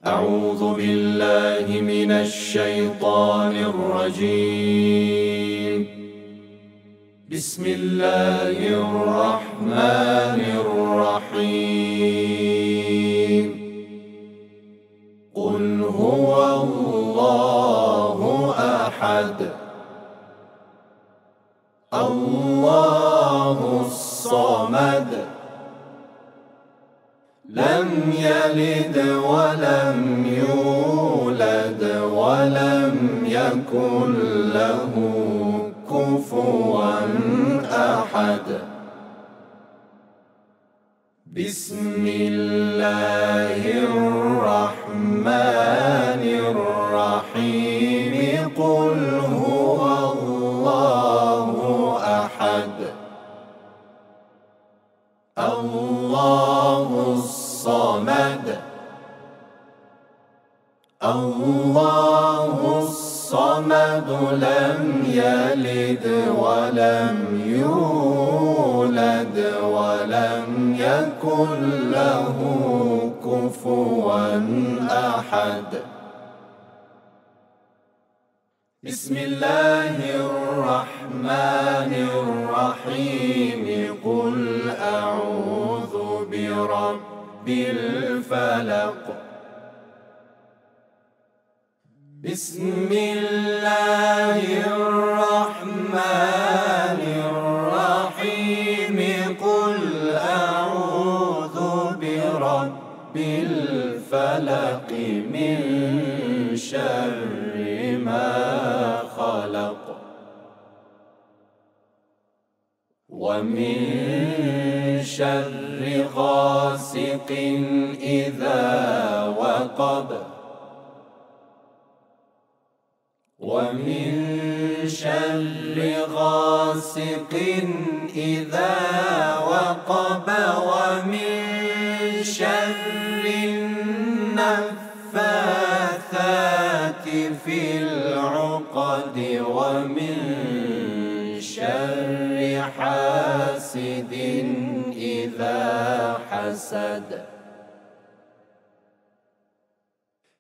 أعوذ بالله من الشيطان الرجيم. بسم الله الرحمن الرحيم. قل هو الله أحد الله الصمد لم يلد ولم يولد ولم يكن له كفوا أحد. بسم الله الرحمن الرحيم. قل هو الله أحد الله الصمد الله الصمد لم يلد ولم يولد ولم يكن له كفوا أحد. بسم الله الرحمن الرحيم. قل أعوذ برب الفلق. بسم الله الرحمن الرحيم. قل أعوذ برب الفلق من شر ما خلق ومن شر غاسق إذا وقب ومن شر غاسق إذا وقب ومن شر النفاثات في العقد ومن شر حاسد إذا حسد.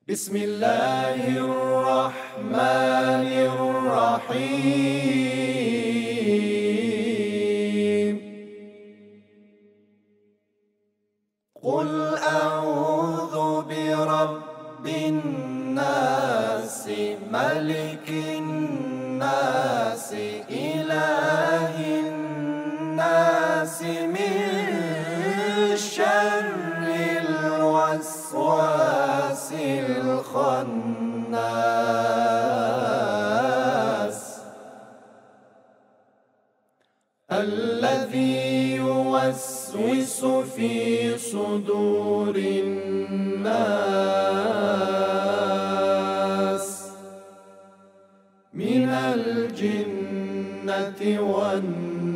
بسم الله الرحمن الرحيم. قل أعوذ برب الناس ملك الناس إله الناس من شر الوسواس الخناس الذي يوسوس في صدور الناس من الجنة والناس.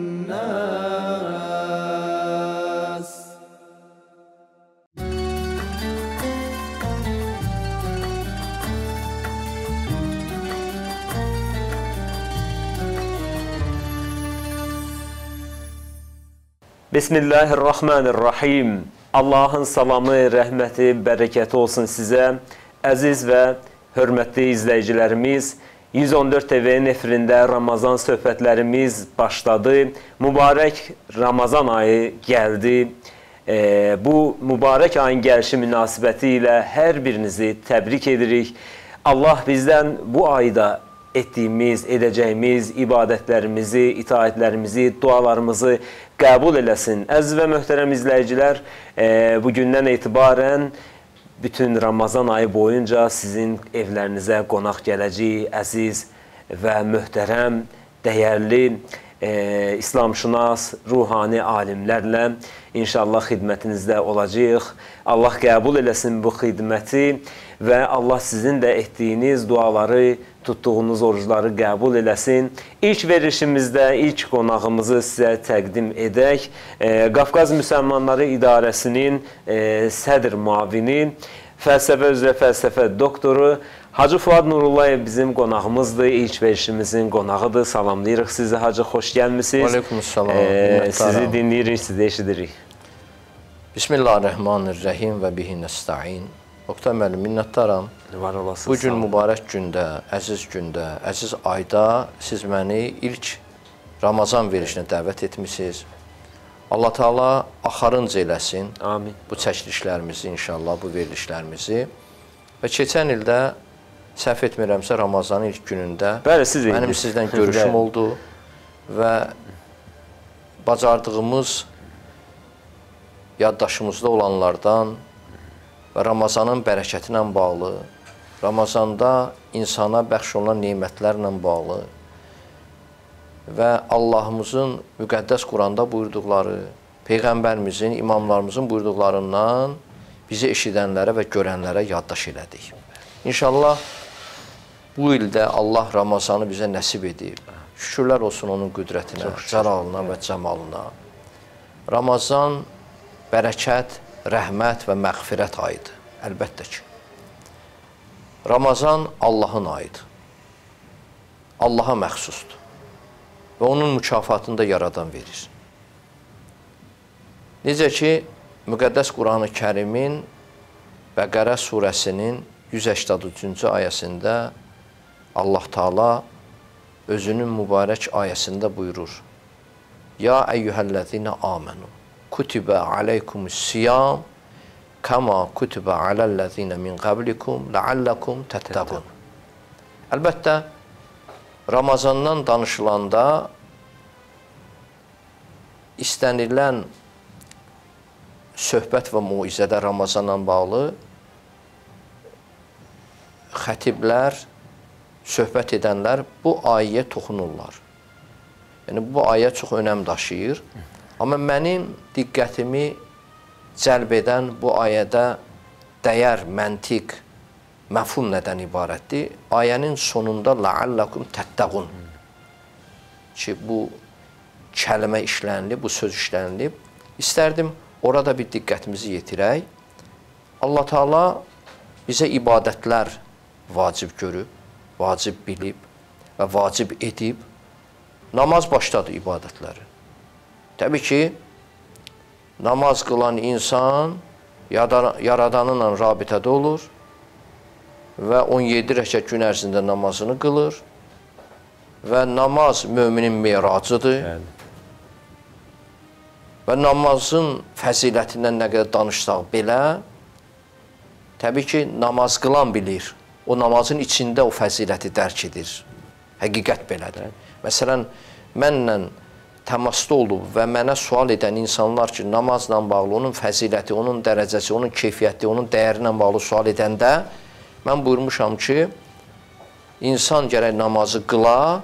Bismillahirrahmanirrahim. Allahın salamı, rəhməti, bərəkəti olsun sizə. Əziz və hörmətli izləyicilərimiz, 114 TV-nin efirində Ramazan söhbətlərimiz başladı. Mübarək Ramazan ayı gəldi. Bu mübarək ayın gəlişi münasibəti ilə hər birinizi təbrik edirik. Allah bizdən bu ayda etdiyimiz, edəcəyimiz ibadətlərimizi, itaətlərimizi, dualarımızı qəbul eləsin. Əziz və möhtərəm izləyicilər, bugündən etibarən bütün Ramazan ayı boyunca sizin evlərinizə qonaq gələcək əziz və möhtərəm, dəyərli, İslamşünas, ruhani alimlərlə inşallah xidmətinizdə olacaq. Allah qəbul eləsin bu xidməti və Allah sizin də etdiyiniz duaları, tutduğunuz orucları qəbul eləsin. İlk verilişimizdə ilk qonağımızı sizə təqdim edək. Qafqaz Müsəlmanları İdarəsinin sədr müavini, fəlsəfə üzrə fəlsəfə doktoru Hacı Fuad Nurullayev bizim qonağımızdır. İlk verilişimizin qonağıdır. Salamlayırıq sizi Hacı, xoş gəlmişsiniz. Aleykümselam. Sizi dinləyirik, sizi eşidirik. Bismillahirrahmanirrahim və bihi nəstəin. Oktay müəllim, minnətdaram. Var olasınız. Bu gün mübarək gündə, əziz ayda siz məni ilk Ramazan verilişinə dəvət etmisiniz. Allah Teala axarınca eləsin. Amin. Bu çəkilişlərimizi, inşallah bu verilişlərimizi. Və keçən ildə səhv etmirəmsə Ramazanın ilk günündə mənim sizdən görüşüm oldu və bacardığımız yaddaşımızda olanlardan və Ramazanın bərəkəti ilə bağlı, Ramazanda insana bəxş olunan nemətlərlə bağlı və Allahımızın müqəddəs Quranda buyurduqları, Peyğəmbərimizin, imamlarımızın buyurduqlarından bizi eşidənlərə və görənlərə yaddaş elədik. İnşallah bu ildə Allah Ramazanı bizə nəsib edib. Şükürlər olsun onun qüdrətinə, cəlalına və cəmalına. Ramazan bərəkət, rəhmət və məğfirət ayıdır. Əlbəttə ki. Ramazan Allahın ayıdır. Allaha məxsusdur. Və onun mükafatını da yaradan verir. Necə ki, müqəddəs Quran-ı Kərimin Bəqərə surəsinin 183-cü ayəsində Allah Teala özünün mübarək ayəsində buyurur. Ya əyyuhəl-ləzinə amenü kutibə aleykumus-siyam kəma kutibə aləl-ləzinə min qablikum ləalləkum təttəqun. Əlbəttə, Ramazandan danışılanda istənilən söhbət və muizədə Ramazanla bağlı xətiblər, söhbət edənlər bu ayəyə toxunurlar. Yəni, bu ayə çox önəm daşıyır. Amma mənim diqqətimi cəlb edən bu ayədə dəyər, məntiq, məfhum nədən ibarətdir? Ayənin sonunda لَعَلَّكُمْ تَتَّقُونَ ki, bu kəlmə işlənilib, bu söz işlənilib. İstərdim orada bir diqqətimizi yetirək. Allah Teala bizə ibadətlər vacib görüb, vacib bilib və vacib edib. Namaz başladı ibadətləri. Təbii ki, namaz qılan insan Yaradanınla rabitədə olur və 17 rəkət gün ərzində namazını qılır və namaz müminin meracıdır və namazın fəzilətindən nə qədər danışsaq belə, təbii ki, namaz qılan bilir. O namazın içində o fəziləti dərk edir. Həqiqət belədir. Məsələn, mənlə təmasda olub və mənə sual edən insanlar ki, namazla bağlı, onun fəziləti, onun dərəcəsi, onun keyfiyyəti, onun dəyərinə bağlı sual edəndə mən buyurmuşam ki, insan gərək namazı qıla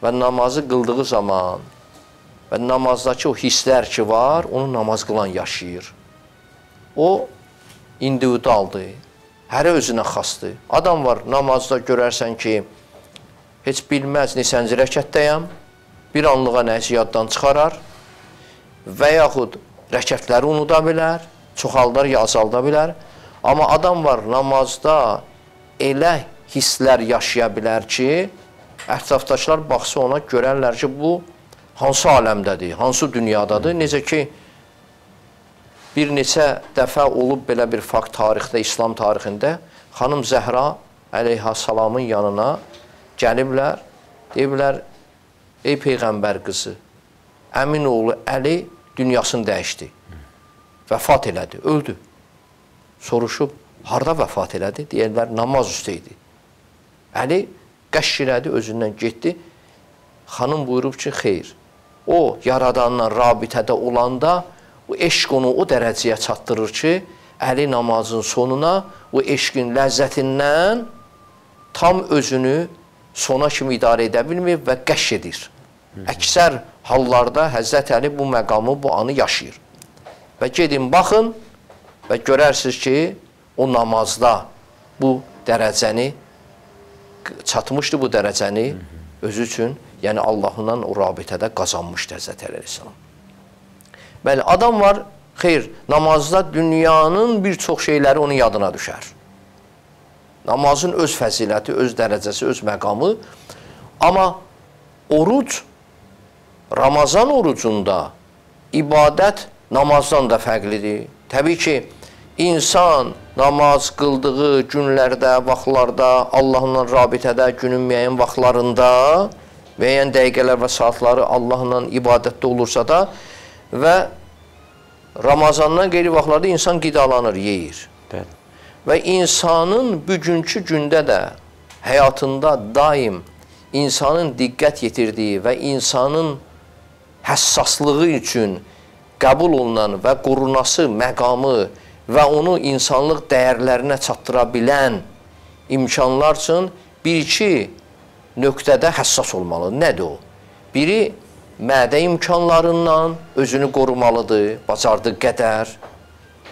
və namazı qıldığı zaman və namazdakı o hisslər ki var, onu namaz qılan yaşayır. O, individualdır, hərə özünə xasdır. Adam var, namazda görərsən ki, heç bilməz neçənci rəkətdəyəm, bir anlığa nəsə yaddan çıxarar və yaxud rəkətləri unuda bilər, çoxaldar ya azalda bilər. Amma adam var, namazda elə hisslər yaşaya bilər ki, ətrafdaşlar baxsa ona görərlər ki, bu hansı aləmdədir, hansı dünyadadır. Necə ki, bir neçə dəfə olub belə bir fakt tarixdə, İslam tarixində xanım Zəhra əleyhissalamın yanına gəliblər, deyiblər, ey Peyğəmbər qızı, əmin oğlu Əli dünyasını dəyişdi, vəfat elədi, öldü. Soruşub, harada vəfat elədi? Deyirlər, namaz üstə idi. Əli qəşş elədi, özündən getdi. Xanım buyurub ki, xeyr, o Yaradanla rabitədə olanda o eşq onu o dərəcəyə çatdırır ki, Əli namazın sonuna o eşqin ləzzətindən tam özünü sona kimi idarə edə bilmir və qəşş edir. Əksər hallarda Həzrət Əli bu məqamı, bu anı yaşayır. Və gedin, baxın və görərsiniz ki, o namazda bu dərəcəni çatmışdı, bu dərəcəni özü üçün, yəni Allahla o rabitədə qazanmışdı Həzrət Əli əleyhissalam. Bəli, adam var, xeyr, namazda dünyanın bir çox şeyləri onun yadına düşər. Namazın öz fəziləti, öz dərəcəsi, öz məqamı. Amma oruc, Ramazan orucunda ibadət namazdan da fərqlidir. Təbii ki, insan namaz qıldığı günlərdə, vaxtlarda, Allahla rabitədə, günün müəyyən vaxtlarında, müəyyən dəqiqələr və saatları Allahla ibadətdə olursa da və Ramazandan qeyri vaxtlarda insan qidalanır, yeyir. Bəli. Və insanın bugünkü gündə də həyatında daim insanın diqqət yetirdiyi və insanın həssaslığı üçün qəbul olunan və qorunası məqamı və onu insanlıq dəyərlərinə çatdıra bilən imkanlar üçün bir-iki nöqtədə həssas olmalı. Nədir o? Biri, mədə imkanlarından özünü qorumalıdır, bacardığı qədər.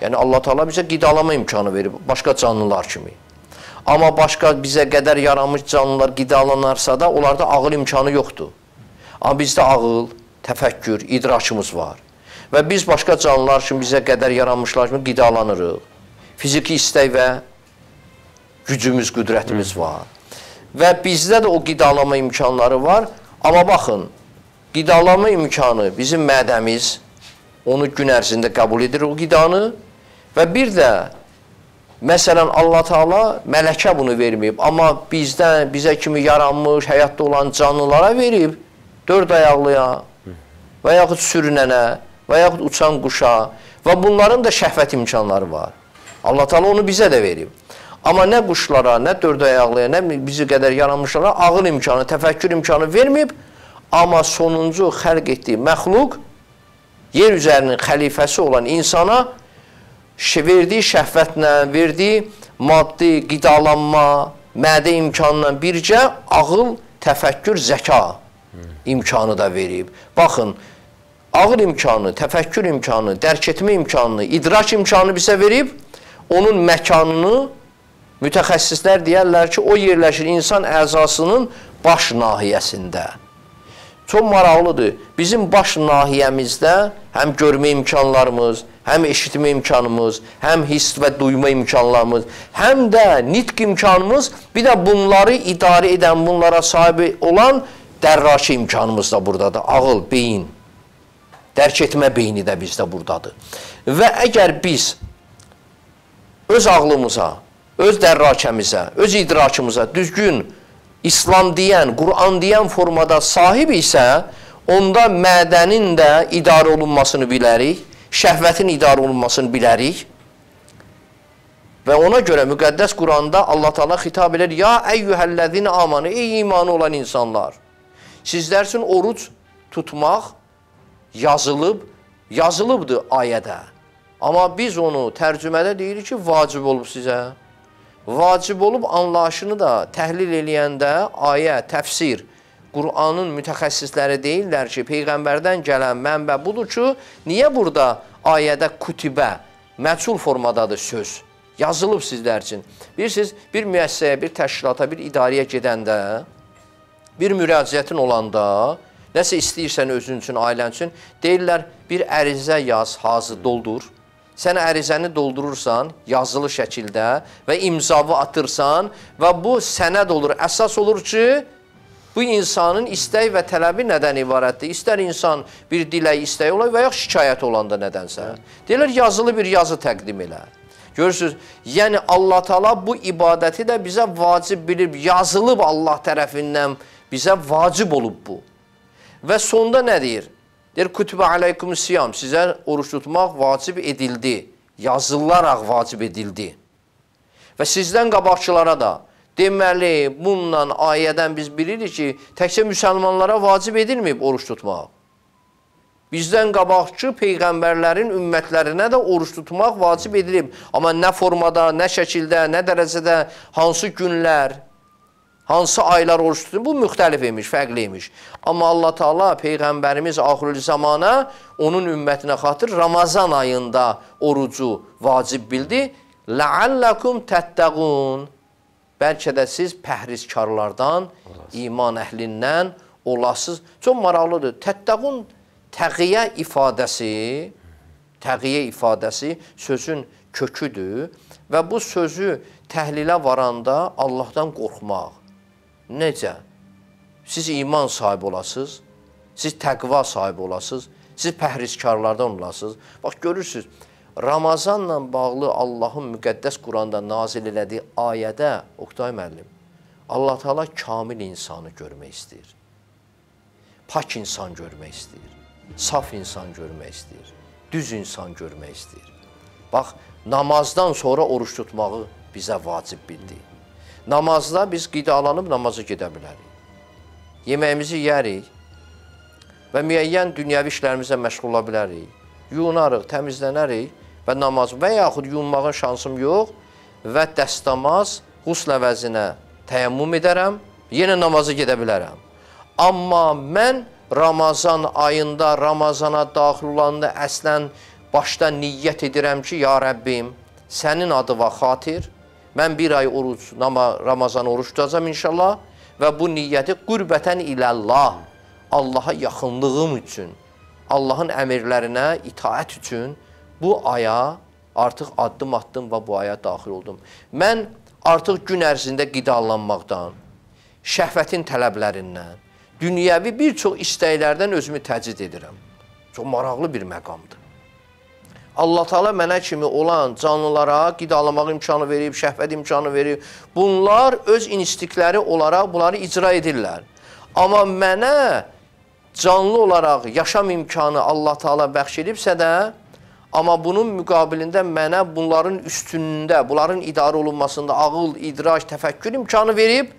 Yəni, Allah Teala bizə qidalama imkanı verib, başqa canlılar kimi. Amma başqa bizə qədər yaranmış canlılar qidalanarsa da, onlarda ağıl imkanı yoxdur. Amma bizdə ağıl, təfəkkür, idrakımız var. Və biz başqa canlılar kimi bizə qədər yaranmışlar kimi qidalanırıq. Fiziki istək və gücümüz, qüdrətimiz var. Və bizdə də o qidalama imkanları var. Amma baxın, qidalama imkanı bizim mədəmiz onu gün ərzində qəbul edir o qidanı və bir də məsələn Allah Teala mələkə bunu verməyib, amma bizə kimi yaranmış, həyatda olan canlılara verib, dörd ayaqlıya və yaxud sürünənə və yaxud uçan quşa və bunların da şəhvət imkanları var. Allah Teala onu bizə də verib. Amma nə quşlara, nə dörd ayaqlıya, nə bizi qədər yaranmışlara ağıl imkanı, təfəkkür imkanı verməyib, amma sonuncu xəlq etdiyi məxluq, yer üzərinin xəlifəsi olan insana verdiyi şəhvətlə, verdiyi maddi, qidalanma, mədə imkanla bircə ağıl, təfəkkür, zəka imkanı da verib. Baxın, ağıl imkanı, təfəkkür imkanı, dərk etmə imkanını, idrak imkanı bizə verib, onun məkanını mütəxəssislər deyərlər ki, o yerləşir insan əzasının baş nahiyəsində. Çox maraqlıdır. Bizim baş nahiyəmizdə həm görmə imkanlarımız, həm eşitmə imkanımız, həm hiss və duyma imkanlarımız, həm də nitq imkanımız, bir də bunları idarə edən, bunlara sahibi olan dərrakə imkanımız da buradadır. Ağıl, beyin, dərk etmə beyni də bizdə buradadır. Və əgər biz öz ağlımıza, öz dərrakəmizə, öz idrakımıza düzgün İslam deyən, Quran deyən formada sahib isə, onda mədənin də idarə olunmasını bilərik, şəhvətin idarə olunmasını bilərik. Və ona görə müqəddəs Quranda Allah Teala xitab edir, ya əyyühəllədin amanı, ey imanı olan insanlar, sizlər üçün oruc tutmaq yazılıbdır ayədə. Amma biz onu tərcümədə deyirik ki, vacib olub sizə. Vacib olub anlayışını da təhlil eləyəndə ayə, təfsir, Qur'anın mütəxəssisləri deyirlər ki, Peyğəmbərdən gələn mənbə budur ki, niyə burada ayədə kutibə, məchul formadadır söz, yazılıb sizlər üçün. Bilirsiniz, bir müəssisəyə, bir təşkilata, bir idarəyə gedəndə, bir müraciətin olanda, nəsə istəyirsən özün üçün, ailən üçün, deyirlər, bir ərizə yaz, hazır, doldur. Sən ərizəni doldurursan, yazılı şəkildə və imzavı atırsan və bu sənəd olur, əsas olur ki, bu insanın istək və tələbi nədən ibarətdir? İstər insan bir dilək istək olar və yaxud şikayət olanda nədənsə. Deyirlər, yazılı bir yazı təqdim elə. Görürsünüz, yəni Allah Teala bu ibadəti də bizə vacib bilib, yazılıb Allah tərəfindən bizə vacib olub bu. Və sonda nə deyir? Deyir, kütübə aleykumus siyam, sizə oruç tutmaq vacib edildi, yazılaraq vacib edildi. Və sizdən qabaqçılara da, deməli, bununla ayədən biz bilirik ki, təkcə müsəlmanlara vacib edilməyib oruç tutmaq. Bizdən qabaqçı Peyğəmbərlərin ümmətlərinə də oruç tutmaq vacib edilib. Amma nə formada, nə şəkildə, nə dərəcədə, hansı günlər, hansı aylar oruç tutun, bu müxtəlif imiş, fərqli imiş. Amma Allah Teala Peyğəmbərimiz axirül zamana onun ümmətinə xatır Ramazan ayında orucu vacib bildi. Ləalləkum təttəqun. Bəlkə də siz pəhrizkarlardan, iman əhlindən olasınız. Çox maraqlıdır. Təttəqun təqiyyə ifadəsi sözün köküdür və bu sözü təhlilə varanda Allahdan qorxmaq. Necə? Siz iman sahibi olasınız, siz təqva sahibi olasınız, siz pəhrizkarlardan olasınız. Bax, görürsünüz, Ramazanla bağlı Allahın müqəddəs Quranda nazil elədiyi ayədə, Oqtay müəllim, Allah Teala kamil insanı görmək istəyir. Pak insan görmək istəyir. Saf insan görmək istəyir. Düz insan görmək istəyir. Bax, namazdan sonra oruç tutmağı bizə vacib bildi. Namazda biz qidalanıb namaza gedə bilərik. Yeməyimizi yeyərik və müəyyən dünyəvi işlərimizə məşğul ola bilərik. Yuyunarıq, təmizlənərik və namaz və yaxud yuyunmağın şansım yox və dəstəmaz, qusl əvəzinə təyəmmüm edərəm, yenə namaza gedə bilərəm. Amma mən Ramazan ayında, Ramazana daxil olanda əslən başda niyyət edirəm ki, ya Rəbbim, sənin adıva xatir, mən bir ay Ramazan oruç tutacam inşallah və bu niyyəti qürbətən iləllah, Allaha yaxınlığım üçün, Allahın əmirlərinə itaət üçün bu aya artıq addım və bu aya daxil oldum. Mən artıq gün ərzində qidalanmaqdan, şəhvətin tələblərindən, dünyəvi bir çox istəklərdən özümü təcrid edirəm. Çox maraqlı bir məqamdır. Allah Teala mənə kimi olan canlılara qidalanmaq imkanı verib, şəhvət imkanı verib. Bunlar öz instinktləri olaraq bunları icra edirlər. Amma mənə canlı olaraq yaşam imkanı Allah Teala bəxş edibsə də, amma bunun müqabilində mənə bunların üstünlüyündə, bunların idarə olunmasında ağıl, idrac, təfəkkür imkanı verib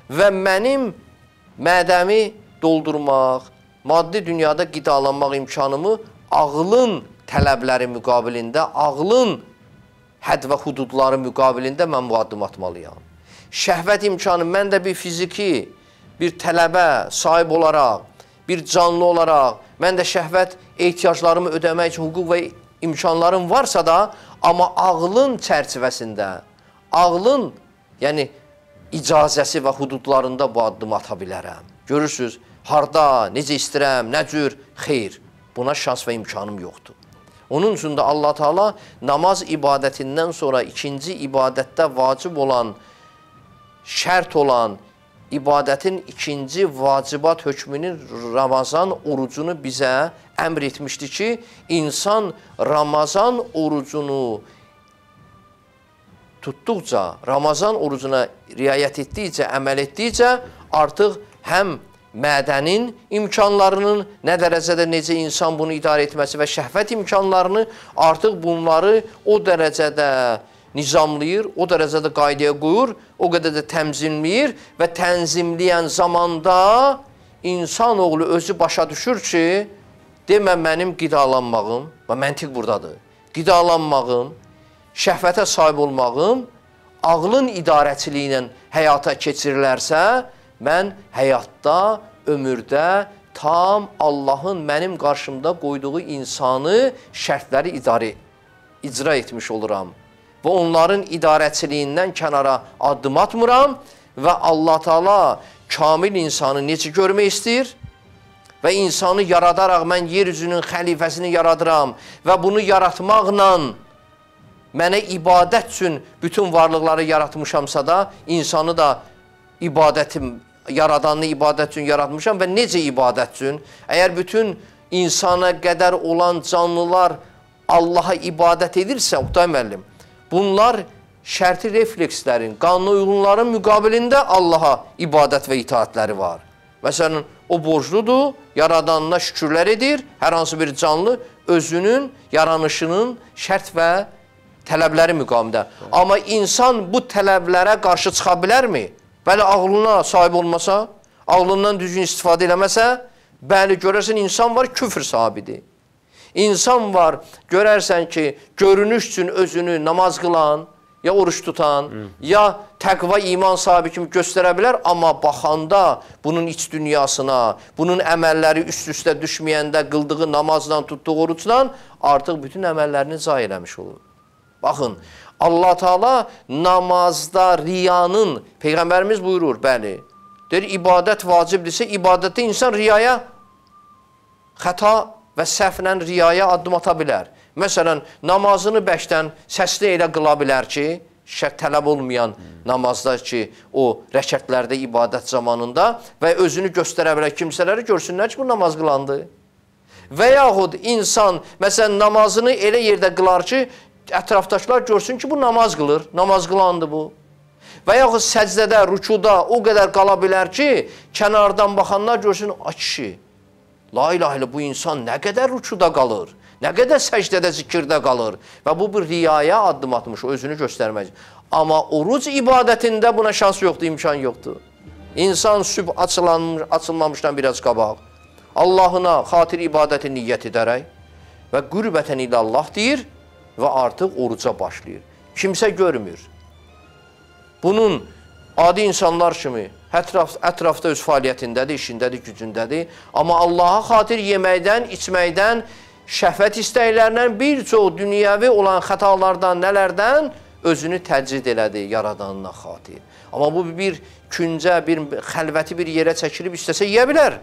və mənim mədəmi doldurmaq, maddi dünyada qidalanmaq imkanımı ağlın tələbləri müqabilində, ağlın hədd və hududları müqabilində mən bu addım atmalıyam. Şəhvət imkanı, mən də bir fiziki, bir tələbə sahib olaraq, bir canlı olaraq, mən də şəhvət ehtiyaclarımı ödəmək üçün hüquq və imkanlarım varsa da, amma ağlın çərçivəsində, ağlın, yəni icazəsi və hududlarında bu addımı ata bilərəm. Görürsünüz, harda, necə istəyirəm, nə cür, xeyr, buna şans və imkanım yoxdur. Onun üçün də Allah Teala namaz ibadətindən sonra ikinci ibadətdə vacib olan, şərt olan ibadətin ikinci vacibat hökmünün Ramazan orucunu bizə əmr etmişdi ki, insan Ramazan orucunu tutduqca, Ramazan orucuna riayət etdikcə, əməl etdikcə artıq həm mədənin imkanlarının nə dərəcədə necə insan bunu idarə etməsi və şəhvət imkanlarını artıq bunları o dərəcədə nizamlayır, o dərəcədə qaydaya qoyur, o qədər də tənzimləyir və tənzimləyən zamanda insanoğlu özü başa düşür ki, demə mənim qidalanmağım, və məntiq buradadır, qidalanmağım, şəhvətə sahib olmağım, ağlın idarəçiliyi ilə həyata keçirilərsə, mən həyatda, ömürdə tam Allahın mənim qarşımda qoyduğu insanı, şərtləri icra etmiş oluram. Və onların idarəçiliyindən kənara addım atmıram və Allah Teala kamil insanı necə görmək istəyir? Və insanı yaradaraq mən yeryüzünün xəlifəsini yaradıram və bunu yaratmaqla mənə ibadət üçün bütün varlıqları yaratmışamsa da, insanı da yaradanını ibadət üçün yaratmışam və necə ibadət üçün? Əgər bütün insana qədər olan canlılar Allaha ibadət edirsə, Oqtay müəllim, bunlar şərti reflekslərin, qanuna uyğunların müqabilində Allaha ibadət və itaətləri var. Məsələn, o borcludur, yaradanına şükürlər edir, hər hansı bir canlı özünün yaranışının şərt və tələbləri müqamında. Amma insan bu tələblərə qarşı çıxa bilərmi? Bəli, ağlına sahib olmasa, ağlından düzgün istifadə eləməsə, bəli, görərsən, insan var, küfr sahibidir. İnsan var, görərsən ki, görünüş üçün özünü namaz qılan, ya oruç tutan, ya təqva iman sahibi kimi göstərə bilər, amma baxanda bunun iç dünyasına, bunun əməlləri üst-üstə düşməyəndə qıldığı namazla, tutduğu orucla artıq bütün əməllərini zayi eləmiş olur. Baxın, Allah Teala namazda riyanın, Peyğəmbərimiz buyurur, bəli, deyir, ibadət vacibdirsə, ibadətdə insan riyaya, xəta və səhvlə riyaya addım ata bilər. Məsələn, namazını bəşdən səsli elə qıla bilər ki, tələb olmayan namazda ki, o rəkətlərdə ibadət zamanında və özünü göstərə bilər, kimsələri görsünlər ki, bu namaz qılandı. Və yaxud insan, məsələn, namazını elə yerdə qılar ki, ətrafdaşlar görsün ki, bu namaz qılır, namaz qılandı bu. Və yaxud səcdədə, rükuda o qədər qala bilər ki, kənardan baxanlar görsün, a kişi, la ilahe ilə bu insan nə qədər rükuda qalır, nə qədər səcdədə, zikirdə qalır və bu bir riyaya addım atmış, özünü göstərmək. Amma oruc ibadətində buna şans yoxdur, imkan yoxdur. İnsan sübh açılmamışdan biraz qabaq, Allahına xatir ibadəti niyyət edərək və qürbətən ilə Allah deyir və artıq oruca başlayır. Kimsə görmür. Bunun adi insanlar kimi ətrafda öz fəaliyyətindədir, işindədir, gücündədir. Amma Allaha xatir yeməkdən, içməkdən, şəhvət istəklərindən, bir çox dünyəvi olan xətalardan, nələrdən özünü təcrid elədi yaradanına xatir. Amma bu bir küncə, bir xəlvəti bir yerə çəkilib istəsə yeyə bilər.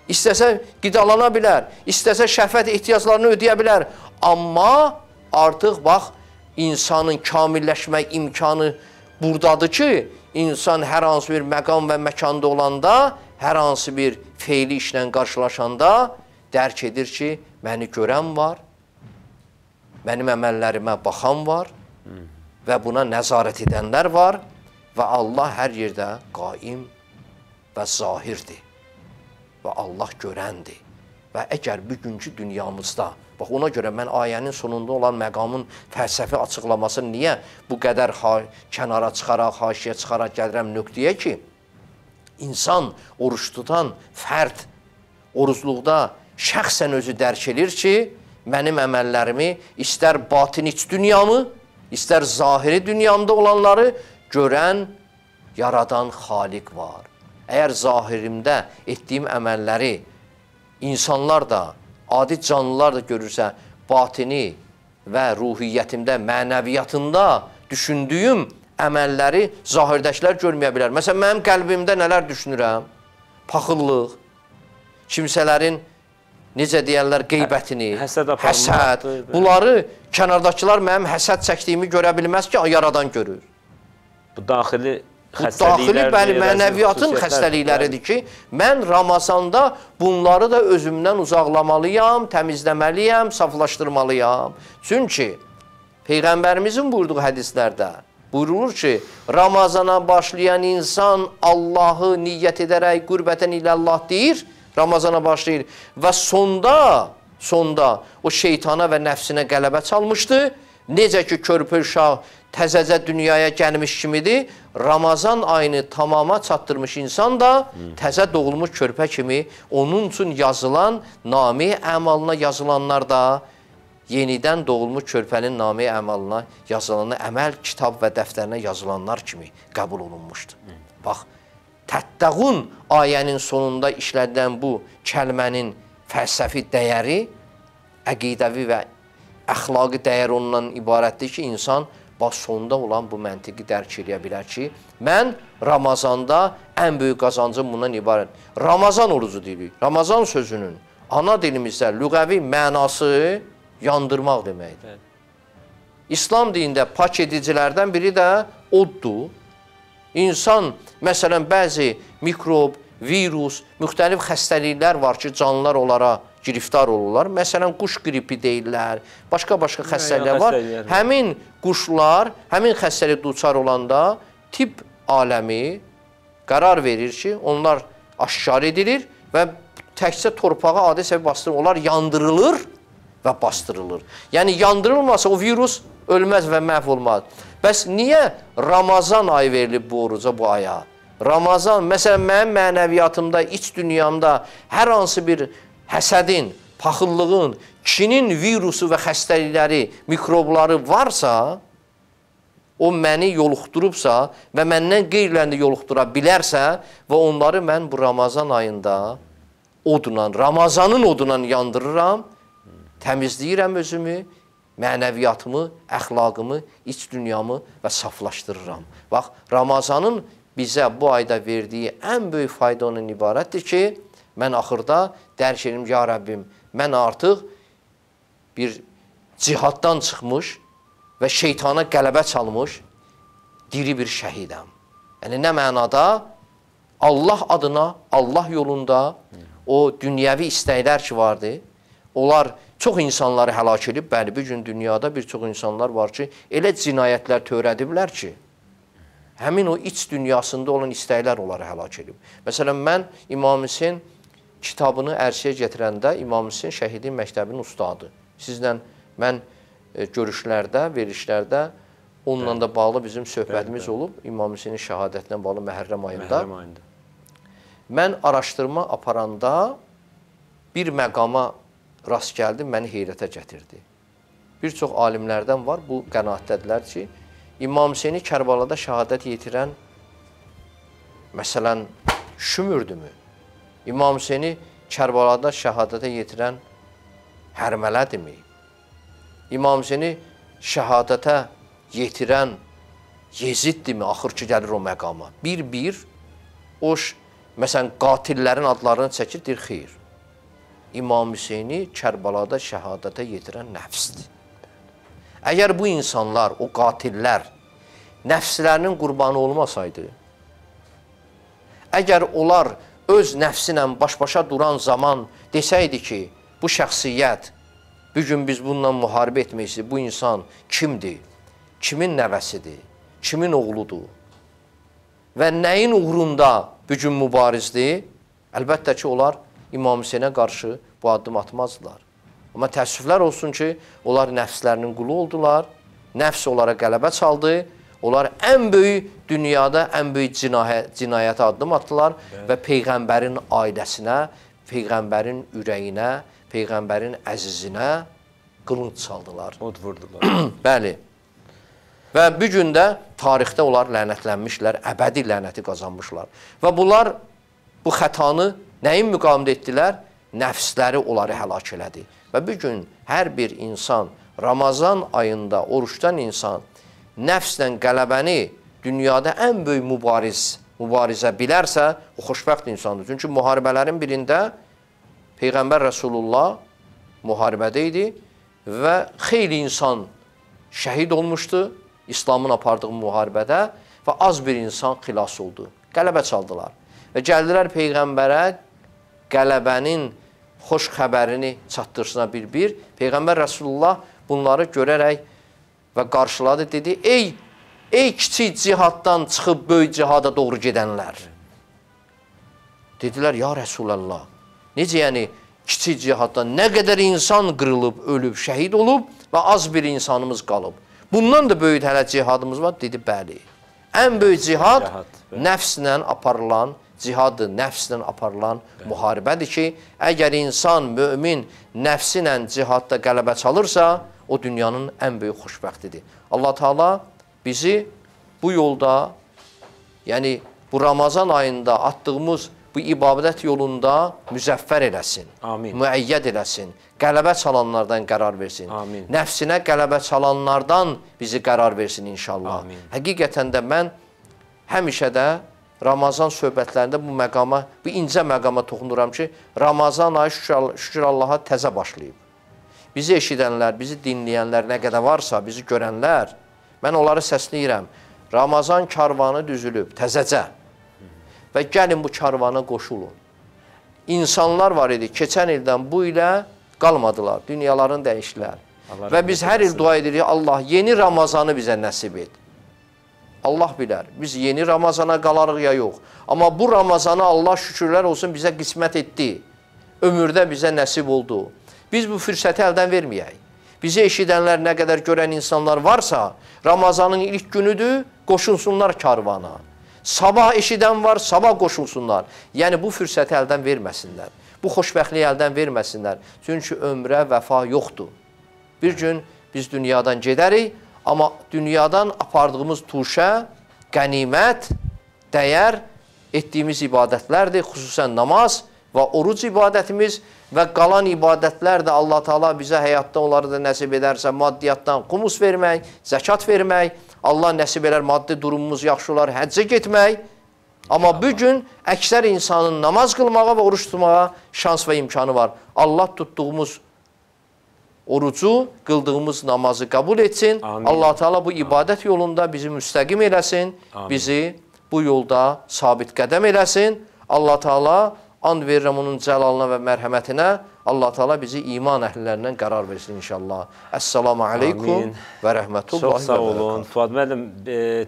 İstəsə qidalana bilər. İstəsə şəhvət ehtiyaclarını ödəyə bilər. Amma artıq bax, insanın kamilləşmək imkanı buradadır ki, insan hər hansı bir məqam və məkanda olanda, hər hansı bir feyli işlə qarşılaşanda dərk edir ki, məni görən var, mənim əməllərimə baxan var və buna nəzarət edənlər var və Allah hər yerdə qaim və zahirdir və Allah görəndir. Və əgər bugünkü dünyamızda, bax ona görə mən ayənin sonunda olan məqamın fəlsəfi açıqlamasını niyə bu qədər kənara çıxaraq, haşiyə çıxaraq gəlirəm nöqtəyə ki, insan oruç tutan fərd orucluqda şəxsən özü dərk edir ki, mənim əməllərimi istər batin iç dünyamı, istər zahiri dünyamda olanları görən, yaradan xaliq var. Əgər zahirimdə etdiyim əməlləri insanlar da, adi canlılar da görürsə, batini və ruhiyyətimdə, mənəviyyatında düşündüyüm əməlləri zahirdəkilər görməyə bilər. Məsələn, mənim qəlbimdə nələr düşünürəm? Paxıllıq, kimsələrin, necə deyərlər, qeybətini, həsəd. Bunları kənardakılar mənim həsəd çəkdiyimi görə bilməz ki, yaradan görür. Bu daxili xəstəliklər, mənəviyyatın xəstəlikləridir ki, mən Ramazanda bunları da özümdən uzaqlamalıyam, təmizləməliyəm, saflaşdırmalıyam. Çünki Peyğəmbərimizin buyurduğu hədislərdə buyurulur ki, Ramazana başlayan insan Allahı niyyət edərək qürbətən ilə Allah deyir, Ramazana başlayır və sonda o şeytana və nəfsinə qələbə çalmışdı. Necə ki, körpə uşaq təzəcə dünyaya gəlmiş kimidir, Ramazan ayını tamama çatdırmış insan da təzə doğulmuş körpə kimi onun üçün yazılan nami əmalına yazılanlar da yenidən doğulmuş körpənin nami əmalına yazılanlar, əməl kitab və dəftərinə yazılanlar kimi qəbul olunmuşdur. Bax, təttəğun ayənin sonunda işlədilən bu kəlmənin fəlsəfi dəyəri, əqidəvi və əxlaqi dəyər ondan ibarətdir ki, insan bax sonda olan bu məntiqi dərk edə bilər ki, mən Ramazanda ən böyük qazancım bundan ibarət. Ramazan orucu deyirik. Ramazan sözünün ana dilimizdə lüğəvi mənası yandırmaq deməkdir. İslam dində pak edicilərdən biri də oddur. İnsan, məsələn, bəzi mikrob, virus, müxtəlif xəstəliklər var ki, canlılar onlara giriftar olurlar. Məsələn, quş qripi deyirlər, başqa-başqa xəstəliklər var. Həmin quşlar, həmin xəstəlik duçar olanda tibb aləmi qərar verir ki, onlar aşkar edilir və təkcə torpağa adi səbəb bastırılır. Onlar yandırılır və bastırılır. Yəni, yandırılmasa o virus ölməz və məhv olmaz. Bəs niyə Ramazan ayı verilib bu oruca, bu aya? Ramazan, məsələn, mənim mənəviyyatımda, iç dünyamda hər hansı bir həsədin, paxıllığın, kinin virusu və xəstəlikləri, mikrobları varsa, o məni yoluxdurubsa və məndən qeyrilərini yoluxdura bilərsə və onları mən bu Ramazan ayında odla, Ramazanın odla yandırıram, təmizləyirəm özümü, mənəviyyatımı, əxlaqımı, iç dünyamı və saflaşdırıram. Bax, Ramazanın bizə bu ayda verdiyi ən böyük fayda onun ibarətdir ki, mən axırda dərk edim, ya Rəbbim, mən artıq bir cihaddan çıxmış və şeytana qələbə çalmış diri bir şəhidəm. Yəni, nə mənada? Allah adına, Allah yolunda o dünyəvi istəklər ki vardı, onlar çox insanları həlak edib. Bəli, bir gün dünyada bir çox insanlar var ki, elə cinayətlər törədiblər ki, həmin o iç dünyasında olan istəklər onları həlak edib. Məsələn, mən İmam Hüseyn kitabını ərsəyə gətirəndə İmam Hüseyn Şəhidin Məktəbinin ustadı. Sizlə mən görüşlərdə, verilişlərdə onunla da bağlı bizim söhbətimiz olub. İmam Hüseynin şəhadətinə bağlı Məhərrəm ayında. Mən araşdırma aparanda bir məqama rast gəldim, məni heyrətə gətirdi. Bir çox alimlərdən var, bu qənaətdədirlər ki, İmam Hüseyni Kərbalada şəhadət yetirən, məsələn, şümürdümü? İmam Hüseyni Kərbalada şəhadətə yetirən hərmələdimi? İmam Hüseyni şəhadətə yetirən Yeziddimi? Axır ki, gəlir o məqama. Bir-bir, o, məsələn, qatillərin adlarını çəkir, deyir, xeyr. İmam Hüseyni Kərbalada şəhadətə yetirən nəfsdir. Əgər bu insanlar, o qatillər, nəfslərinin qurbanı olmasaydı, əgər onlar öz nəfsi ilə baş-başa duran zaman desəydi ki, bu şəxsiyyət, bugün biz bununla müharibə etməkdir, bu insan kimdir, kimin nəvəsidir, kimin oğludur və nəyin uğrunda bugün mübarizdir, əlbəttə ki, onlar İmam Hüseynə qarşı bu addım atmazdılar. Amma təəssüflər olsun ki, onlar nəfslərinin qulu oldular, nəfs onlara qələbə çaldı, onlar ən böyük dünyada, ən böyük cinayətə addım atdılar və Peyğəmbərin ailəsinə, Peyğəmbərin ürəyinə, Peyğəmbərin əzizinə qılınc çaldılar. Od vurdular. Bəli. Və bir gün də tarixdə onlar lənətlənmişlər, əbədi lənəti qazanmışlar. Və bunlar bu xətanı nəyin müqavimədə etdilər? Nəfsləri onları həlak elədi. Və bir gün hər bir insan, Ramazan ayında oruçdan insan nəfslə qələbəni dünyada ən böyük mübarizə bilərsə, o xoşbəxt insandır. Çünki müharibələrin birində Peyğəmbər Rəsulullah müharibədə idi və xeyli insan şəhid olmuşdu İslamın apardığı müharibədə və az bir insan xilas oldu. Qələbə çaldılar. Və gəldilər Peyğəmbərə qələbənin xoş xəbərini çatdırsına bir-bir. Peyğəmbər Rəsulullah bunları görərək və qarşıladı, dedi, ey kiçik cihaddan çıxıb böyük cihada doğru gedənlər. Dedilər, ya Rəsulallah, necə yəni kiçik cihaddan nə qədər insan qırılıb, ölüb, şəhid olub və az bir insanımız qalıb. Bundan da böyük hələ cihadımız var, dedi, bəli. Ən böyük cihad nəfslə aparılan cihadı, nəfslə aparılan müharibədir ki, əgər insan, mömin nəfsi ilə cihadda qələbə çalırsa, o dünyanın ən böyük xoşbəxtidir. Allah Teala bizi bu yolda, yəni bu Ramazan ayında atdığımız bu ibadət yolunda müzəffər eləsin, müəyyəd eləsin, qələbə çalanlardan qərar versin, nəfsinə qələbə çalanlardan bizi qərar versin inşallah. Həqiqətən də mən həmişə də Ramazan söhbətlərində bu məqama, bu incə məqama toxunuram ki, Ramazan ayı şükür Allaha təzə başlayıb. Bizi eşidənlər, bizi dinləyənlər nə qədər varsa, bizi görənlər, mən onları səsləyirəm. Ramazan karvanı düzülüb, təzəcə və gəlin bu karvana qoşulun. İnsanlar var idi, keçən ildən bu ilə qalmadılar, dünyalarını dəyişdilər. Və biz hər il dua edirik, Allah yeni Ramazanı bizə nəsib et. Allah bilər, biz yeni Ramazana qalarıq ya yox. Amma bu Ramazanı Allah şükürlər olsun bizə qismət etdi. Ömürdə bizə nəsib oldu. Biz bu fürsəti əldən verməyək. Bizi eşidənlər, nə qədər görən insanlar varsa, Ramazanın ilk günüdür, qoşulsunlar karvana. Sabah eşidən var, sabah qoşulsunlar. Yəni bu fürsəti əldən verməsinlər. Bu xoşbəxtliyi əldən verməsinlər. Çünki ömrə vəfa yoxdur. Bir gün biz dünyadan gedərik, amma dünyadan apardığımız tuşə, qənimət, dəyər etdiyimiz ibadətlərdir, xüsusən namaz və oruc ibadətimiz və qalan ibadətlər də Allah Teala bizə həyatda onları da nəsib edərsə, maddiyyatdan xumus vermək, zəkat vermək, Allah nəsib edər, maddi durumumuz yaxşı olar, həccə getmək. Amma bugün əksər insanın namaz qılmağa və oruç tutmağa şans və imkanı var. Allah tutduğumuz orucu, qıldığımız namazı qəbul etsin. Allah Teala bu ibadət yolunda bizi müstəqim eləsin, bizi bu yolda sabit qədəm eləsin. Allah Teala and verirəm onun cəlalına və mərhəmətinə. Allah Teala bizi iman əhlilərindən qərar versin inşallah. Əssalamu aleykum və rəhmətullahi və Çox sağ olun. Fuad müəllim,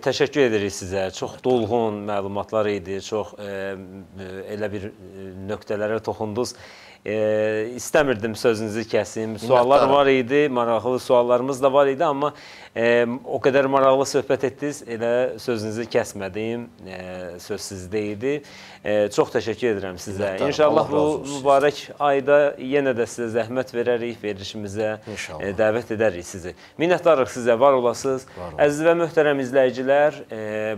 təşəkkür edirik sizə. Çox dolğun məlumatlar idi. Çox elə bir nöqtələrə toxundunuz. İstəmirdim sözünüzü kəsim. Suallar var idi, maraqlı suallarımız da var idi, amma o qədər maraqlı söhbət etdiniz, elə sözünüzü kəsmədim, söz sizdə idi. Çox təşəkkür edirəm sizə. İnşallah bu mübarək ayda yenə də sizə zəhmət verərik, verilişimizə dəvət edərik sizi. Minnətdarıq sizə, var olasınız. Əziz və möhtərəm izləyicilər,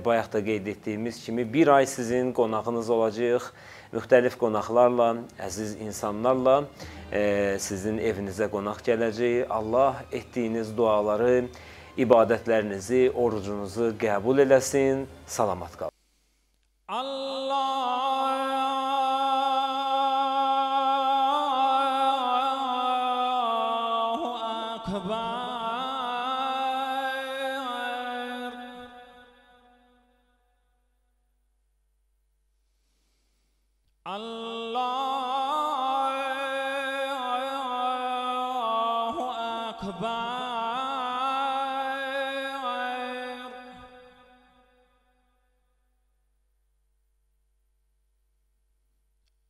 bayaq da qeyd etdiyimiz kimi bir ay sizin qonağınız olacaq. Müxtəlif qonaqlarla, əziz insanlarla sizin evinizə qonaq gələcək. Allah etdiyiniz duaları, ibadətlərinizi, orucunuzu qəbul eləsin. Salamat qalın. Allahu Ekber. Allahu Ekber.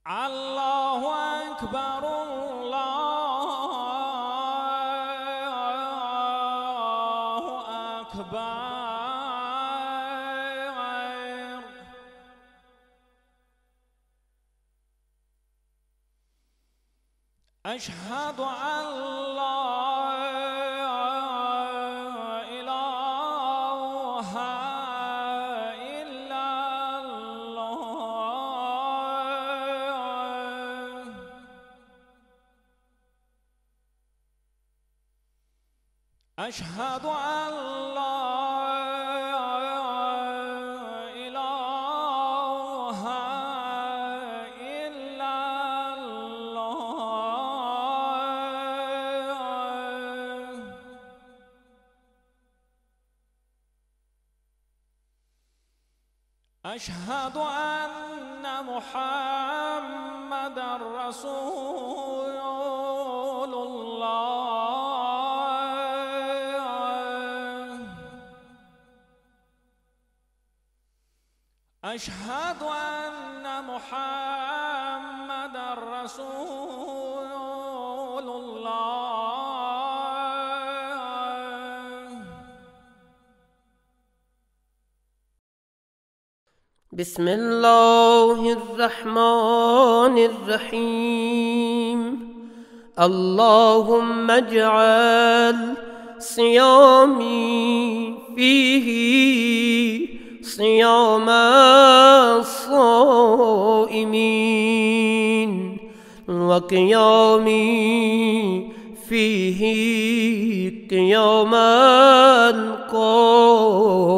Allahu Ekber. Allahu Ekber. أشهد أن لا إله إلا الله أشهد أن لا إله إلا الله أشهد أن محمد رسول الله أشهد أن محمد رسول الله بسم الله الرحمن الرحيم اللهم اجعل صيامي فيه صيام الصائمين وقيامي فيه قيام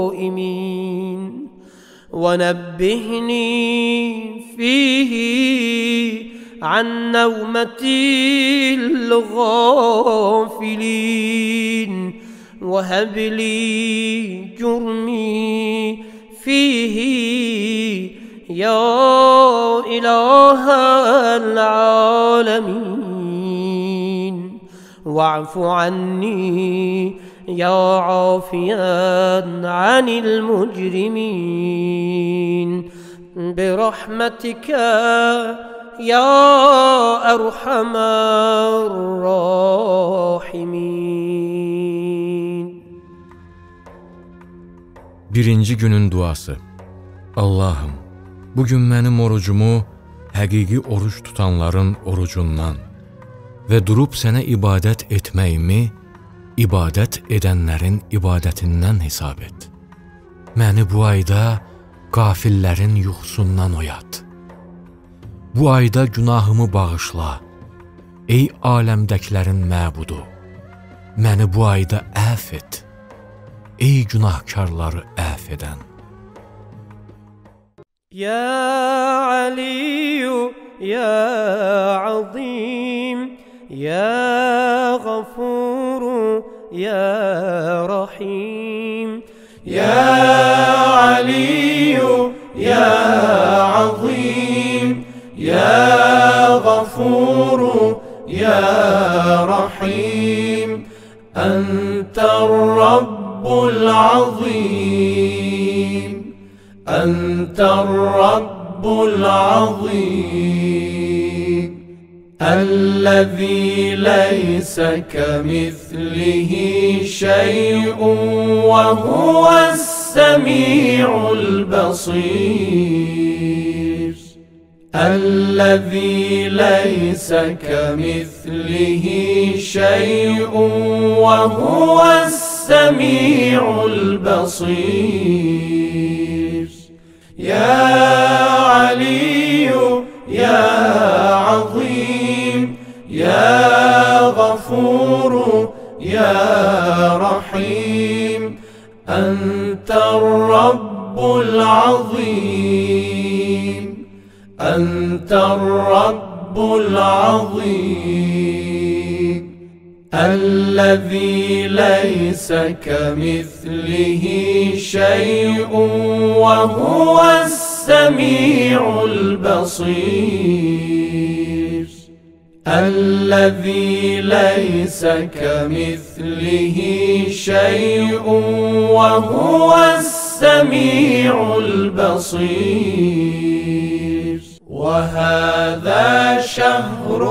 القائمين ونبهني فيه عن نومة الغافلين وهب لي جرمي فيه يا إله العالمين واعف عني يا عافيا عن المجرمين برحمتك يا أرحم الراحمين. Birinci günün duası. Allahım, bugün mənim orucumu həqiqi oruç tutanların orucundan və durub sənə ibadət etməyimi ibadət edənlərin ibadətindən hesab et. Məni bu ayda qafillərin yuxusundan oyat. Bu ayda günahımı bağışla, ey aləmdəkilərin məbudu. Məni bu ayda əf et, ey günahkarları əf edən. يا علي يا عظيم يا غفور يا رحيم يا علي يا عظيم يا غفور يا رحيم أنت الرب العظيم أنت الرب العظيم الذي ليس كمثله شيء وهو السميع البصير الذي ليس كمثله شيء وهو السميع البصير يا علي يا عظيم يا غفور يا رحيم أنت الرب العظيم أنت الرب العظيم الذي ليس كمثله شيء وهو السميع البصير الذي ليس كمثله شيء وهو السميع البصير وهذا شهر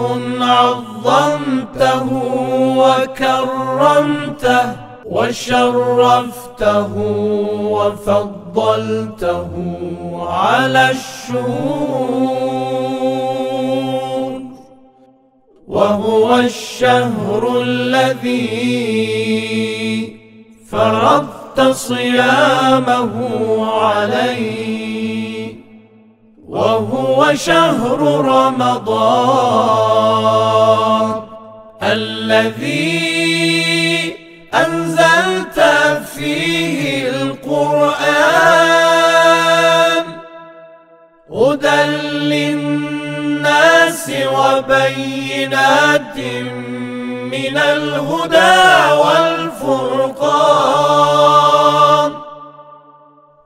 عظمته وكرمته وشرفته وفضلته على الشهور وهو الشهر الذي فرضت صيامه عليه وهو شهر رمضان الذي أنزلت فيه القرآن هدى للناس وبينات من الهدى والفرقان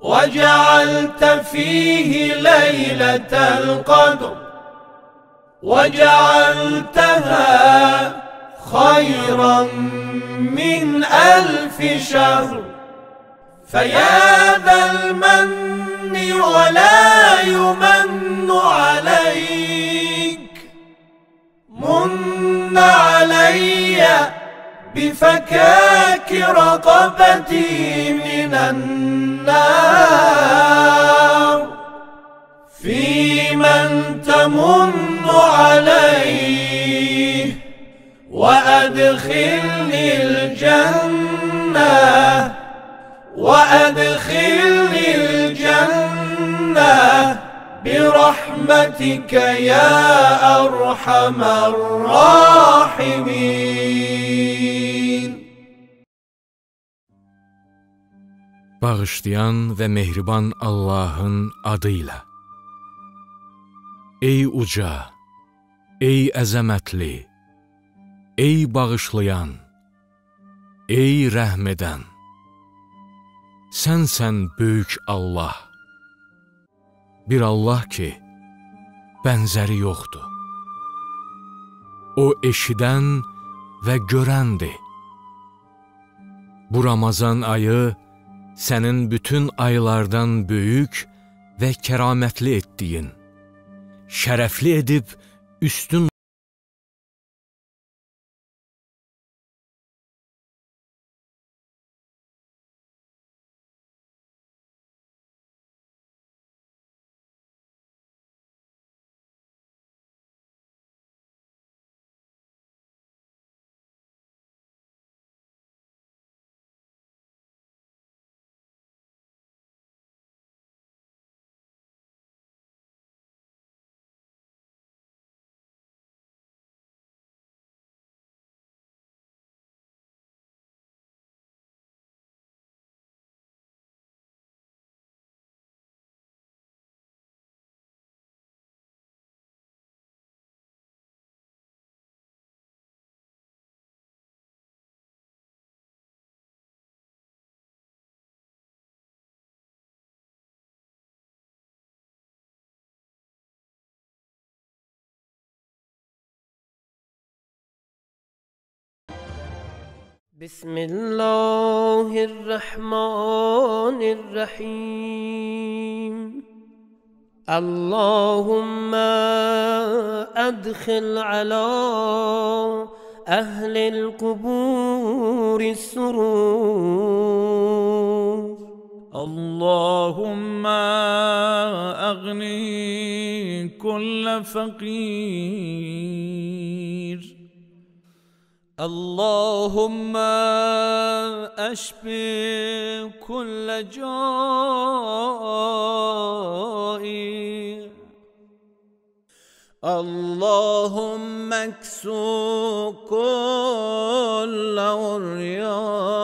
وجعلت فيه ليلة القدر وجعلتها خيرا من 1000 شهر فيا ذا المن ولا يمن عليك من علي بفكاك رقبتي من النار في من تمن عليه وأدخلني الجنة وأدخلني الجنة برحمتك يا أرحم الراحمين. Bağışlayan və mehriban Allahın adıyla. Ey uca, ey əzəmətli, ey bağışlayan, ey rəhm edən, sənsən böyük Allah. Bir Allah ki, bənzəri yoxdur. O eşidən və görəndir. Bu Ramazan ayı sənin bütün aylardan böyük və kəramətli etdiyin, şərəfli edib üstün بسم الله الرحمن الرحيم اللهم أدخل على أهل القبور السرور اللهم أغني كل فقير اللهم أشفي كل جائع اللهم اكسو كل عريان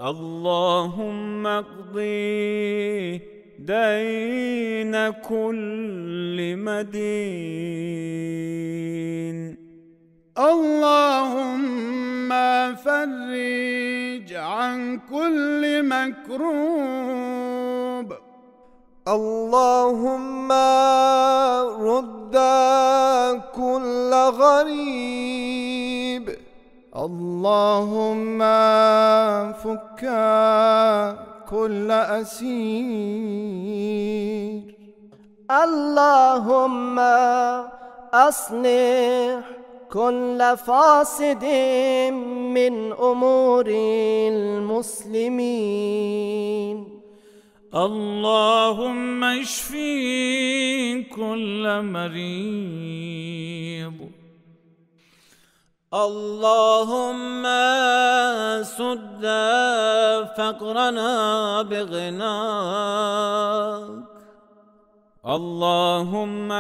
اللهم اقضي دين كل مدين اللهم فرج عن كل مكروب اللهم رد كل غريب اللهم فك كل أسير اللهم أصلح كل فاسد من أمور المسلمين اللهم اشفي كل مريض اللهم سد فقرنا بغناك اللهم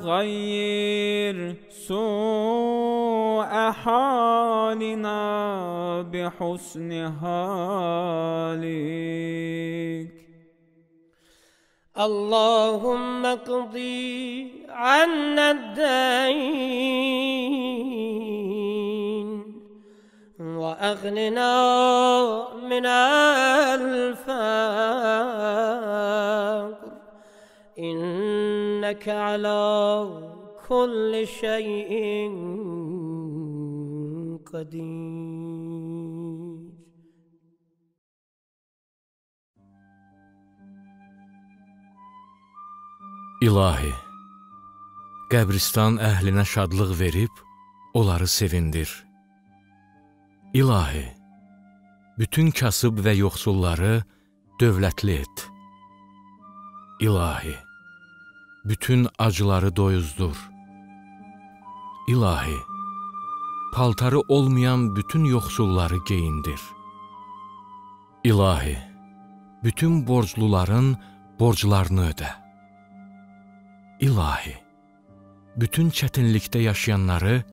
غير سوء حالنا بحسن حالك اللهم اقضي عنا الدين وأغننا من الفقر إنك على كل شيء قدير. İlahi, qəbristan əhlinə şadlıq verib, onları sevindir. İlahi, bütün kasıb və yoxsulları dövlətli et. İlahi, bütün acıları doyuzdur. İlahi, paltarı olmayan bütün yoxsulları geyindir. İlahi, bütün borcluların borclarını ödə. İlahi, bütün çətinlikdə yaşayanları